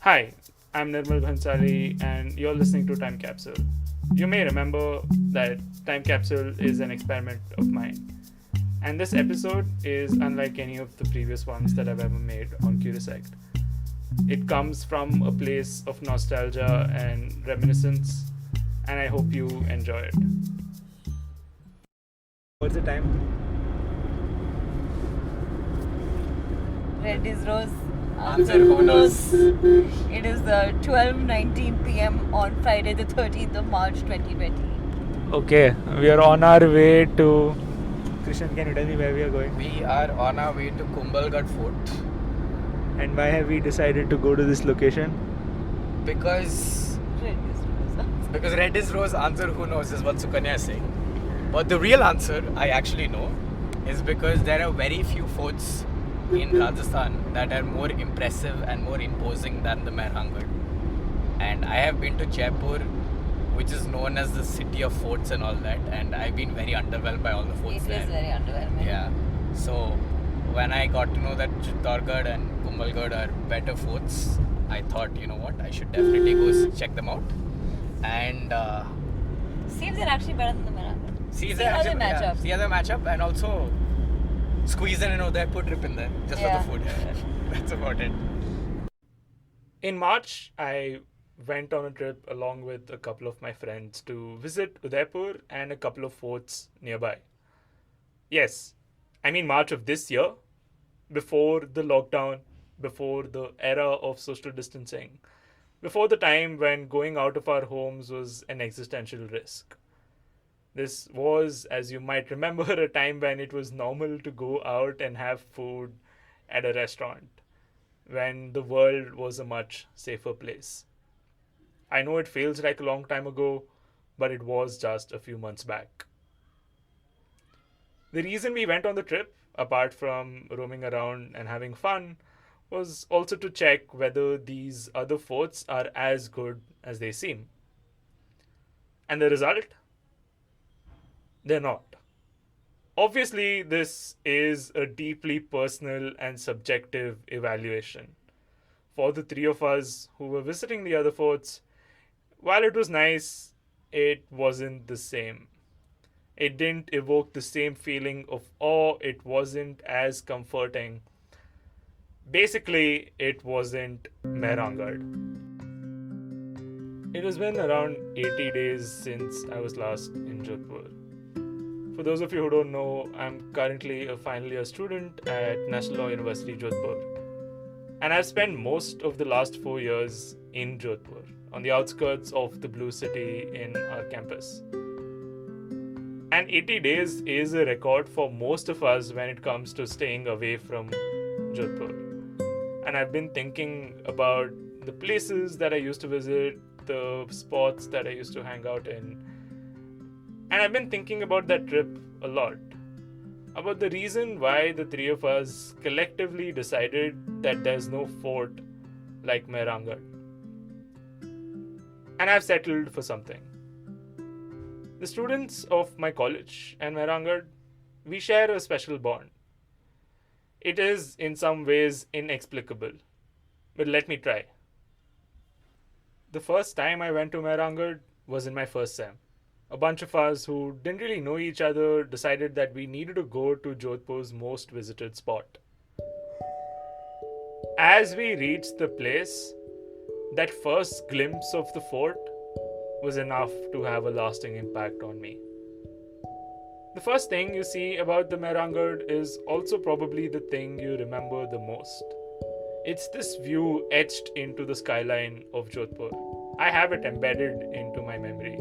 Hi, I'm Nirmal Bhansali and you're listening to Time Capsule. You may remember that Time Capsule is an experiment of mine, and this episode is unlike any of the previous ones that I've ever made on Curious Act. It comes from a place of nostalgia and reminiscence, and I hope you enjoy it. What's the time? Red is rose. Answer who knows? It is 12:19 p.m. on Friday, the 13th of March, 2020. Okay, we are on our way to. Krishan, can you tell me where we are going? We are on our way to Mehrangarh Fort And why have we decided to go to this location? because Red is rose. red is rose. Answer who knows is what Sukanya is saying. But the real answer I actually know is because there are very few forts in Rajasthan that are more impressive and more imposing than the Mehrangarh. And I have been to Jaipur, which is known as the city of forts and all that, and I've been very underwhelmed by all the forts It there. is very underwhelming. Yeah. So when I got to know that Chittorgarh and Kumbhalgarh are better forts, I thought, you know what, I should definitely go check them out. And Seems they're actually better than the Mehrangarh. see how they match up. See how they match up, and also squeeze in an Udaipur trip in there just Yeah. for the food. That's about it. In March, I went on a trip along with a couple of my friends to visit Udaipur and a couple of forts nearby. Yes, I mean March of this year, before the lockdown, before the era of social distancing, before the time when going out of our homes was an existential risk. This was, as you might remember, a time when it was normal to go out and have food at a restaurant, when the world was a much safer place. I know it feels like a long time ago, but it was just a few months back. The reason we went on the trip, apart from roaming around and having fun, was also to check whether these other forts are as good as they seem. And the result? They're not. Obviously, this is a deeply personal and subjective evaluation. For the three of us who were visiting the other forts, while it was nice, it wasn't the same. It didn't evoke the same feeling of awe, it wasn't as comforting. Basically, it wasn't Mehrangarh. It has been around 80 days since I was last in Jodhpur. For those of you who don't know, I'm currently a final year student at National Law University, Jodhpur. And I've spent most of the last 4 years in Jodhpur, on the outskirts of the Blue City in our campus. And 80 days is a record for most of us when it comes to staying away from Jodhpur. And I've been thinking about the places that I used to visit, the spots that I used to hang out in. And I've been thinking about that trip a lot. About the reason why the three of us collectively decided that there's no fort like Mehrangarh. And I've settled for something. The students of my college and Mehrangarh, we share a special bond. It is in some ways inexplicable, but let me try. The first time I went to Mehrangarh was in my first sem. A bunch of us who didn't really know each other decided that we needed to go to Jodhpur's most visited spot. As we reached the place, that first glimpse of the fort was enough to have a lasting impact on me. The first thing you see about the Mehrangarh is also probably the thing you remember the most. It's this view etched into the skyline of Jodhpur. I have it embedded into my memory.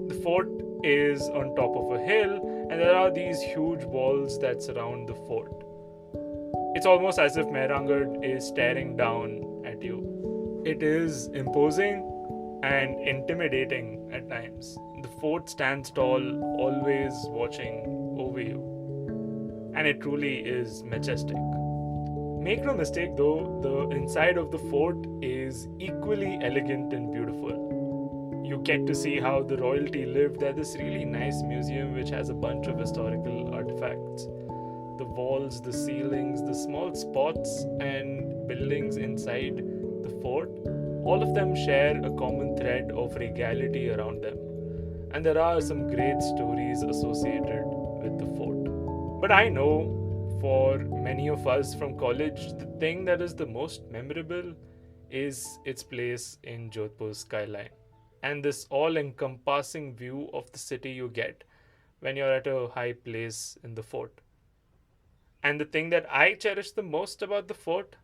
The fort is on top of a hill, and there are these huge walls that surround the fort. It's almost as if Mehrangarh is staring down at you. It is imposing and intimidating at times. The fort stands tall, always watching over you. And it truly is majestic. Make no mistake though, the inside of the fort is equally elegant and beautiful. You get to see how the royalty lived at this really nice museum which has a bunch of historical artifacts. The walls, the ceilings, the small spots and buildings inside the fort, all of them share a common thread of regality around them. And there are some great stories associated with the fort. But I know for many of us from college, the thing that is the most memorable is its place in Jodhpur's skyline and this all encompassing view of the city you get when you're at a high place in the fort. And the thing that I cherish the most about the fort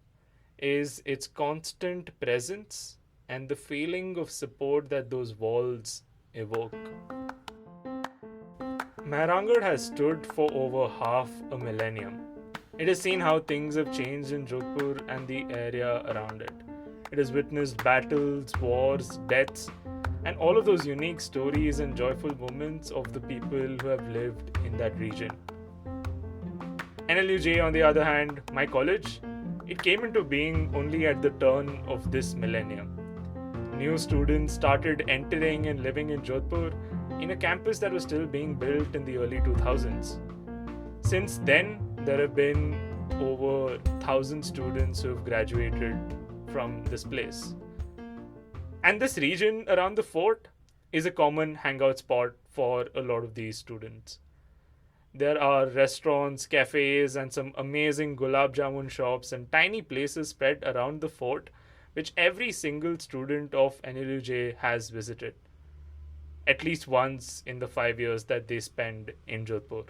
is its constant presence and the feeling of support that those walls evoke. Mehrangarh has stood for over half a millennium. It has seen how things have changed in Jodhpur and the area around it. It has witnessed battles, wars, deaths, and all of those unique stories and joyful moments of the people who have lived in that region. NLUJ, on the other hand, my college, it came into being only at the turn of this millennium. New students started entering and living in Jodhpur in a campus that was still being built in the early 2000s. Since then, there have been over 1,000 students who have graduated from this place. And this region around the fort is a common hangout spot for a lot of these students. There are restaurants, cafes, and some amazing gulab jamun shops and tiny places spread around the fort, which every single student of NLUJ has visited at least once in the 5 years that they spend in Jodhpur.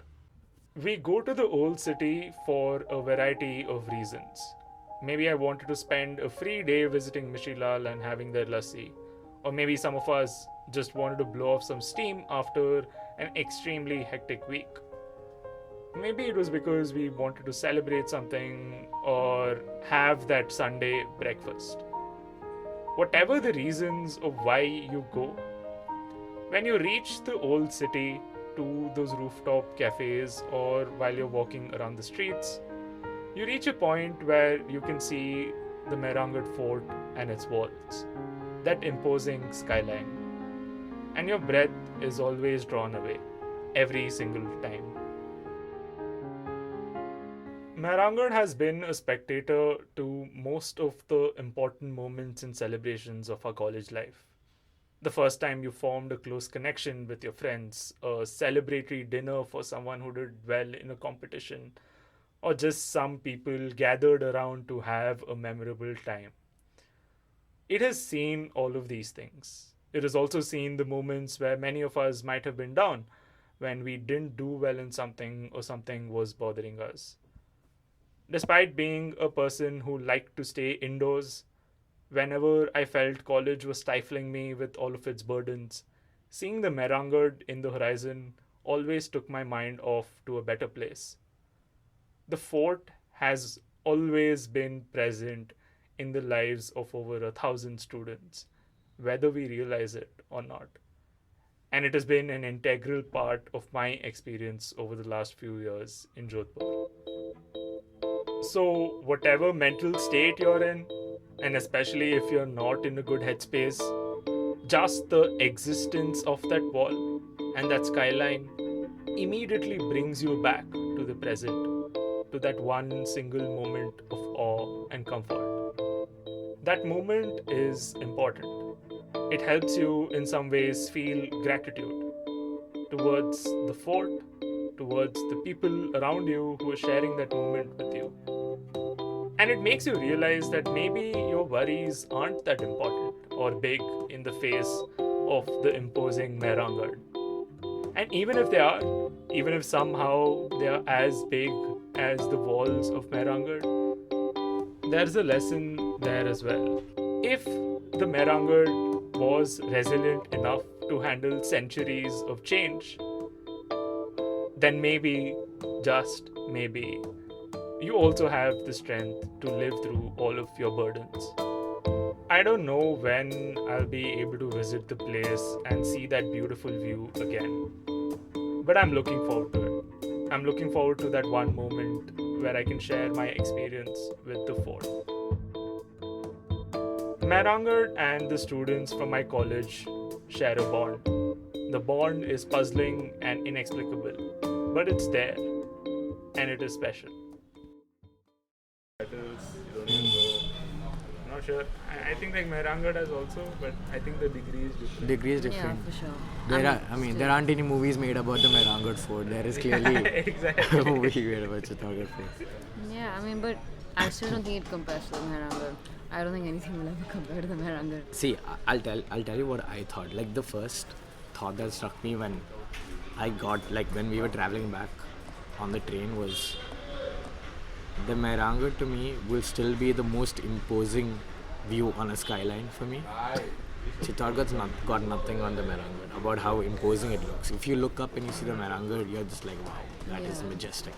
We go to the old city for a variety of reasons. Maybe I wanted to spend a free day visiting Mishilal and having their lassi. Or maybe some of us just wanted to blow off some steam after an extremely hectic week. Maybe it was because we wanted to celebrate something or have that Sunday breakfast. Whatever the reasons of why you go, when you reach the old city to those rooftop cafes or while you're walking around the streets, you reach a point where you can see the Mehrangarh Fort and its walls, that imposing skyline. And your breath is always drawn away, every single time. Mehrangarh has been a spectator to most of the important moments and celebrations of our college life. The first time you formed a close connection with your friends, a celebratory dinner for someone who did well in a competition, or just some people gathered around to have a memorable time. It has seen all of these things. It has also seen the moments where many of us might have been down when we didn't do well in something or something was bothering us. Despite being a person who liked to stay indoors, whenever I felt college was stifling me with all of its burdens, seeing the Mehrangarh in the horizon always took my mind off to a better place. The fort has always been present in the lives of over 1,000 students, whether we realize it or not. And it has been an integral part of my experience over the last few years in Jodhpur. So, whatever mental state you're in, and especially if you're not in a good headspace, just the existence of that wall and that skyline immediately brings you back to the present, to that one single moment of awe and comfort. That moment is important. It helps you in some ways feel gratitude towards the fort, towards the people around you who are sharing that moment with you. And it makes you realize that maybe your worries aren't that important or big in the face of the imposing Mehrangarh. And even if they are, even if somehow they are as big as the walls of Mehrangarh, there's a lesson there as well. If the Mehrangarh was resilient enough to handle centuries of change, then maybe, just maybe, you also have the strength to live through all of your burdens. I don't know when I'll be able to visit the place and see that beautiful view again, but I'm looking forward to it. I'm looking forward to that one moment where I can share my experience with the fort. Mehrangarh and the students from my college share a bond. The bond is puzzling and inexplicable, but it's there, and it is special. Battles, you don't even know. I'm not sure. I think like Mehrangarh has also, but I think the degree is different. Degree is Yeah, different. for sure. There aren't any movies made about the Mehrangarh Fort. There is clearly Exactly. a movie made about Chittorgarh Fort. Yeah, I mean, but I still don't think it compares to the Mehrangarh. I don't think anything will ever compare to the Mehrangarh. See, I'll tell you what I thought. Like the first thought that struck me when when we were traveling back on the train was the Mehrangarh to me will still be the most imposing view on a skyline for me. Chittorgarh's got nothing on the Mehrangarh about how imposing it looks. If you look up and you see the Mehrangarh, you're just like, wow, that is Yeah. majestic.